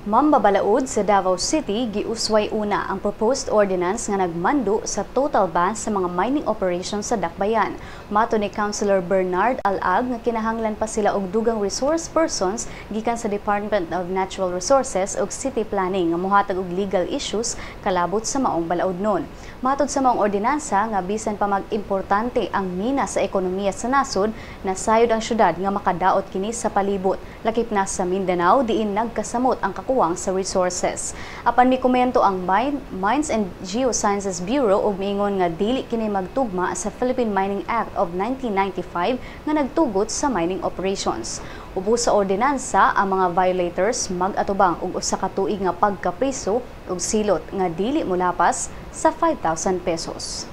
Mambabalaod sa Davao City, giusway una ang proposed ordinance nga nagmando sa total ban sa mga mining operations sa Dakbayan. Mato ni Councilor Bernard Alag nga kinahanglan pa sila og dugang resource persons gikan sa Department of Natural Resources ug City Planning nga mohatag og legal issues kalabot sa maong balaod nun. Matod sa maong ordinansa nga bisan pa mag-importante ang mina sa ekonomiya sa nasod, nasayod ang syudad nga makadaot kini sa palibot, lakip na sa Mindanao diin nagkasamot ang kakuwang sa resources. Apan mikomento ang Mines and Geosciences Bureau ug miingon nga dili kini magtugma sa Philippine Mining Act of 1995 nga nagtugot sa mining operations. Ubos sa ordinansa, ang mga violators mag-atubang og usa ka tuig nga pagkapriso ug silot nga dili molapas sa 5,000 pesos.